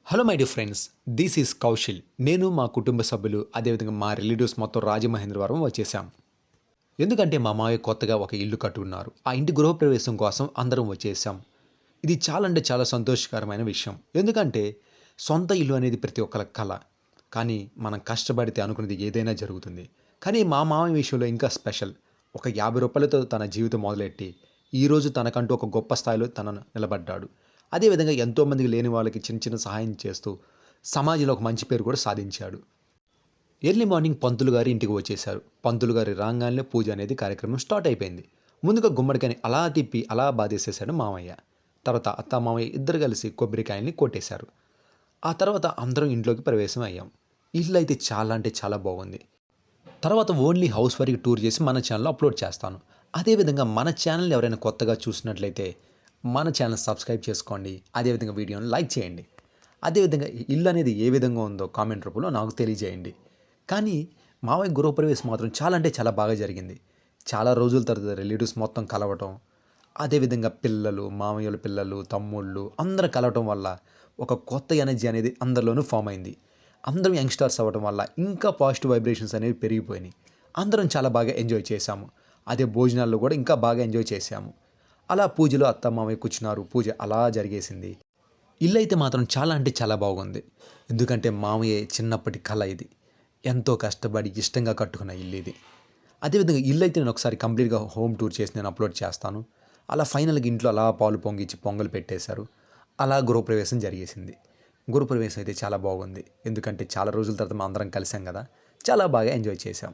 Hello my dear friends, this is Kaushal. నేను మా కుటుంబ సభ్యులు అదేవిధంగా మా రిలేటివ్స్ మొత్తం రాజమహేంద్రవరం వచ్చేసాం. ఎందుకంటే మా మావయ్య కొత్తగా ఒక ఇల్లు కట్టుకున్నారు. ఆ ఇంటి గృహప్రవేశం కోసం అందరం వచ్చేసాం. ఇది చాలా అంటే చాలా సంతోషకరమైన విషయం. ఎందుకంటే సొంత ఇల్లు అనేది ప్రతి ఒక్కళ్ళ కల. కానీ మనం కష్టపడితే అనుకున్నది ఏదైనా జరుగుతుంది. కానీ మా మామయ్య విషయంలో ఇంకా స్పెషల్. ఒక రూ. 50తో తన జీవితం మొదలెట్టి ఈరోజు తనకంటూ ఒక గొప్ప స్థాయిలో తనను నిలబడ్డాడు. అదే విధంగా ఎంతోమందికి లేని వాళ్ళకి చిన్న చిన్న సహాయం చేస్తూ సమాజంలో ఒక మంచి పేరు కూడా సాధించాడు. ఎర్లీ మార్నింగ్ పంతులు గారు ఇంటికి వచ్చేశారు. పంతులు గారి రాంగానే పూజ అనేది కార్యక్రమం స్టార్ట్ అయిపోయింది. ముందుగా గుమ్మడికాయని అలా తిప్పి అలా బాధేసేశాడు మామయ్య. తర్వాత అత్త మామయ్య ఇద్దరు కలిసి కొబ్బరికాయల్ని కొట్టేశారు. ఆ తర్వాత అందరం ఇంట్లోకి ప్రవేశం అయ్యాం. ఇల్లయితే చాలా అంటే చాలా బాగుంది. తర్వాత ఓన్లీ హౌస్ వరకు టూర్ చేసి మన ఛానల్‌లో అప్లోడ్ చేస్తాను. అదేవిధంగా మన ఛానల్‌ని ఎవరైనా కొత్తగా చూసినట్లయితే మన ఛానల్ సబ్స్క్రైబ్ చేసుకోండి. అదేవిధంగా వీడియోని లైక్ చేయండి. అదేవిధంగా ఇల్లు అనేది ఏ విధంగా ఉందో కామెంట్ రూపంలో నాకు తెలియజేయండి. కానీ మావయ్య గృహప్రవేశం మాత్రం చాలా అంటే చాలా బాగా జరిగింది. చాలా రోజుల తర్వాత రిలేటివ్స్ మొత్తం కలవటం, అదేవిధంగా పిల్లలు, మామయ్యోళ్ళ పిల్లలు, తమ్ముళ్ళు అందరూ కలవటం వల్ల ఒక కొత్త ఎనర్జీ అనేది అందరిలోనూ ఫార్మ్ అయింది. అందరం యంగ్‌స్టర్స్ అవ్వటం వల్ల ఇంకా పాజిటివ్ వైబ్రేషన్స్ అనేవి పెరిగిపోయినాయి. అందరం చాలా బాగా ఎంజాయ్ చేశాము. అదే భోజనాల్లో కూడా ఇంకా బాగా ఎంజాయ్ చేశాము. అలా పూజలో అత్త, మామయ్య కూర్చున్నారు. పూజ అలా జరిగేసింది. ఇల్లయితే మాత్రం చాలా అంటే చాలా బాగుంది. ఎందుకంటే మామయ్య చిన్నప్పటి కల ఇది. ఎంతో కష్టపడి ఇష్టంగా కట్టుకున్న ఇల్లిది. అదేవిధంగా ఇల్లయితే నేను ఒకసారి కంప్లీట్‌గా హోమ్ టూర్ చేసి నేను అప్లోడ్ చేస్తాను. అలా ఫైనల్‌గా ఇంట్లో అలా పాలు పొంగిచ్చి పొంగల్ పెట్టేశారు. అలా గృహప్రవేశం జరిగేసింది. గృహప్రవేశం అయితే చాలా బాగుంది. ఎందుకంటే చాలా రోజుల తర్వాత మనం అందరం కలిసాం గదా! చాలా బాగా ఎంజాయ్ చేశాం.